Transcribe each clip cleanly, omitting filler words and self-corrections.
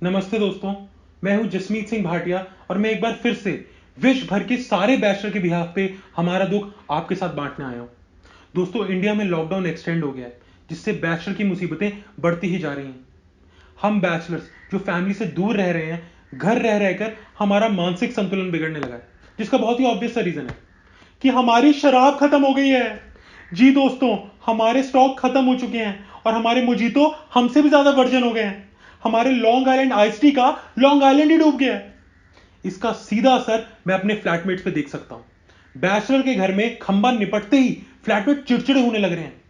नमस्ते दोस्तों, मैं हूं जसमीत सिंह भाटिया और मैं एक बार फिर से विश्व भर के सारे बैचलर के बिहाफ पे हमारा दुख आपके साथ बांटने आया हूं। दोस्तों, इंडिया में लॉकडाउन एक्सटेंड हो गया है, जिससे बैचलर की मुसीबतें बढ़ती ही जा रही हैं। हम बैचलर्स जो फैमिली से दूर रह रहे हैं, घर रह रहकर हमारा मानसिक संतुलन बिगड़ने लगा है, जिसका बहुत ही ऑब्वियस सा रीजन है कि हमारी शराब खत्म हो गई है। जी दोस्तों, हमारे स्टॉक खत्म हो चुके हैं और हमारे मोजीतो हमसे भी ज्यादा वर्जन हो गए हैं। हमारे लॉन्ग आइलैंड आइस टी का लॉन्ग आइलैंड ही डूब गया है। इसका सीधा असर मैं अपने फ्लैटमेट्स पे देख सकता हूं। बैचलर के घर में खंबा निपटते ही फ्लैटमेट चिड़चिड़े होने लग रहे हैं।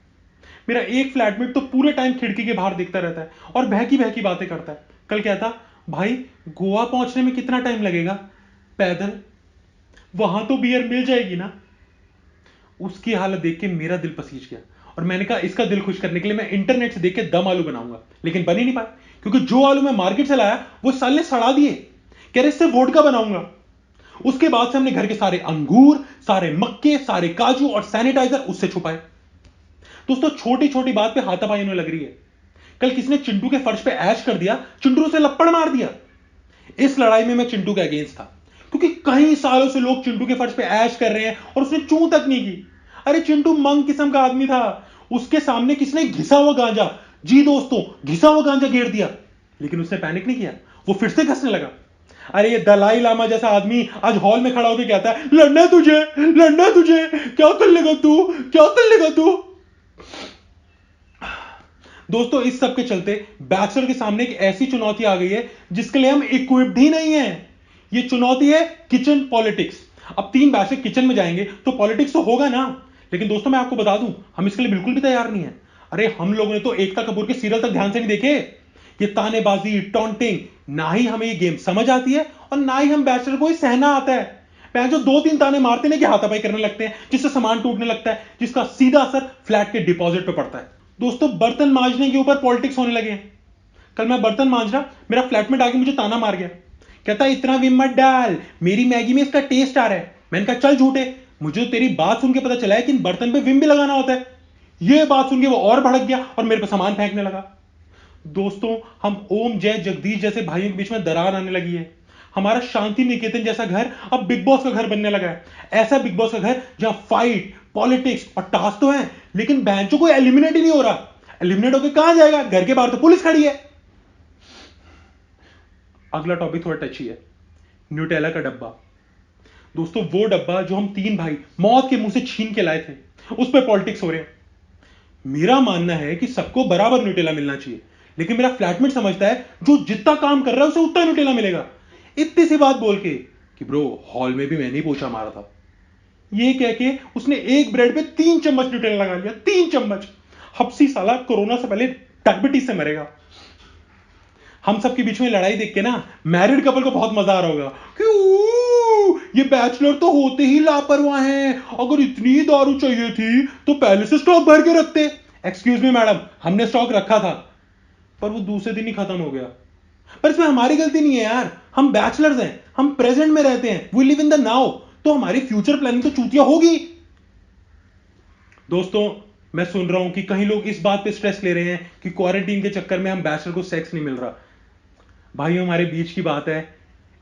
मेरा एक फ्लैटमेट तो पूरे टाइम खिड़की के बाहर देखता रहता है और बहकी बहकी बातें करता है। कल कहता, भाई गोवा पहुंचने में कितना टाइम लगेगा? पैदल। वहां तो बियर मिल जाएगी ना? उसकी हालत देख के मेरा दिल पसीज गया और मैंने कहा इसका दिल खुश करने के लिए मैं इंटरनेट से देख के दम आलू बनाऊंगा, लेकिन बन ही नहीं पाए क्योंकि जो आलू मैं मार्केट से लाया वो साल ने सड़ा दिए। कह रहे इससे वोडका बनाऊंगा। उसके बाद से हमने घर के सारे अंगूर, सारे मक्के, सारे काजू और सैनिटाइजर उससे छुपाए। दोस्तों, छोटी छोटी बात पे हाथापाई होने लग रही है। कल किसी ने चिंटू के फर्श पे ऐश कर दिया, चिंटू से लपड़ मार दिया। इस लड़ाई में मैं चिंटू के अगेंस्ट था क्योंकि कई सालों से लोग चिंटू के फर्श पे ऐश कर रहे हैं और उसने चूं तक नहीं की। अरे चिंटू मंग किस्म का आदमी था, उसके सामने किसने घिसा हुआ गांजा, जी दोस्तों घिसा हुआ गांजा घेर दिया, लेकिन उसने पैनिक नहीं किया, वो फिर से घसने लगा। अरे ये दलाई लामा जैसा आदमी आज हॉल में खड़ा होकर कहता है लड़ना तुझे, लड़ना तुझे, क्या कर लेगा तू, क्या कर लेगा तू। दोस्तों, इस सब के चलते बैचलर के सामने एक ऐसी चुनौती आ गई है जिसके लिए हम इक्विप्ड ही नहीं है। ये चुनौती है किचन पॉलिटिक्स। अब 3 बैचलर किचन में जाएंगे तो पॉलिटिक्स तो होगा ना, लेकिन दोस्तों मैं आपको बता दूं, हम इसके लिए बिल्कुल भी तैयार नहीं है। अरे हम लोगों ने तो एकता कपूर के सीरियल तक ध्यान से नहीं देखे। ये तानेबाजी, टॉन्टिंग, ना ही हमें ये गेम समझ आती है और ना ही हम बैचलर को ये सहना आता है। मैं जो 2-3 ताने मारते ना कि हाथापाई करने लगते हैं, जिससे सामान टूटने लगता है, जिसका सीधा असर फ्लैट के डिपॉजिट पे पड़ता है। दोस्तों, बर्तन मांजने के ऊपर पॉलिटिक्स होने लगे हैं। कल मैं बर्तन मांज रहा, मेरा फ्लैटमेट आके मुझे ताना मार गया। कहता इतना विम मत डाल, मेरी मैगी में इसका टेस्ट आ रहा है। मैंने कहा चल झूठे, मुझे तो तेरी बात सुन के पता चला है कि इन बर्तन पे विम भी लगाना होता है। ये बात सुन के वो और भड़क गया और मेरे पे सामान फेंकने लगा। दोस्तों, हम ओम जय जगदीश जैसे भाइयों के बीच में दरार आने लगी है। हमारा शांति निकेतन जैसा घर अब बिग बॉस का घर बनने लगा है। ऐसा बिग बॉस का घर जहां फाइट, पॉलिटिक्स और टास्क तो है, लेकिन बेंचों को एलिमिनेट ही नहीं हो रहा। एलिमिनेट होकर कहां जाएगा? घर के बाहर तो पुलिस खड़ी है। अगला टॉपिक थोड़ा टची है, न्यूटेला का डब्बा। दोस्तों, वो डब्बा जो हम 3 भाई मौत के मुंह से छीन के लाए थे, उस पर पॉलिटिक्स हो रहे हैं। मेरा मानना है कि सबको बराबर न्यूटेला मिलना चाहिए, लेकिन मेरा फ्लैटमेट समझता है जो जितना काम कर रहा है उसे उतना न्यूटेला मिलेगा। इतनी सी बात बोल के कि ब्रो हॉल में भी मैंने ही पोछा मारा था, ये कह के उसने एक ब्रेड पे 3 चम्मच न्यूटेला लगा लिया। 3 चम्मच। हफ्सी साला कोरोना से पहले डायबिटीज से मरेगा। हम सबके बीच में लड़ाई देख के ना मैरिड कपल को बहुत मजा आ रहा होगा कि ये बैचलर तो होते ही लापरवाह हैं, अगर इतनी दारू चाहिए थी तो पहले से स्टॉक भर के रखते। एक्सक्यूज मी मैडम, हमने स्टॉक रखा था पर वो दूसरे दिन ही खत्म हो गया। पर इसमें हमारी गलती नहीं है यार, हम बैचलर्स हैं, हम प्रेजेंट में रहते हैं, we live in the now, तो हमारी फ्यूचर प्लानिंग तो चूतिया होगी। दोस्तों, मैं सुन रहा हूं कि कई लोग इस बात पे स्ट्रेस ले रहे हैं कि क्वारंटीन के चक्कर में हम बैचलर को सेक्स नहीं मिल रहा। भाइयों, हमारे बीच की बात है,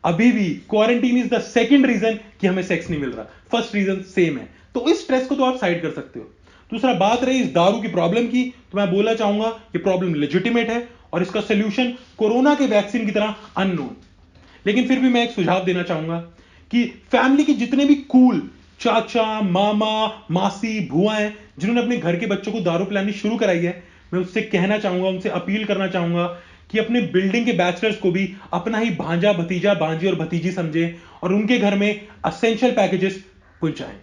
अभी भी quarantine is the second reason कि हमें सेक्स नहीं मिल रहा, फर्स्ट रीजन सेम है। तो इस स्ट्रेस को तो आप साइड कर सकते हो। दूसरा, बात रही इस दारू की प्रॉब्लम की, तो मैं बोलना चाहूंगा कि प्रॉब्लम लेजिटिमेट है और इसका सोल्यूशन कोरोना के वैक्सीन की तरह अननोन। लेकिन फिर भी मैं एक सुझाव देना चाहूंगा कि फैमिली के जितने भी कूल चाचा, मामा, मासी, बुआ हैं जिन्होंने अपने घर के बच्चों को दारू पिलानी शुरू कराई है, मैं उससे कहना चाहूंगा, उनसे अपील करना चाहूंगा कि अपने बिल्डिंग के बैचलर्स को भी अपना ही भांजा, भतीजा, भांजी और भतीजी समझें और उनके घर में असेंशियल पैकेजेस पहुंचाएं।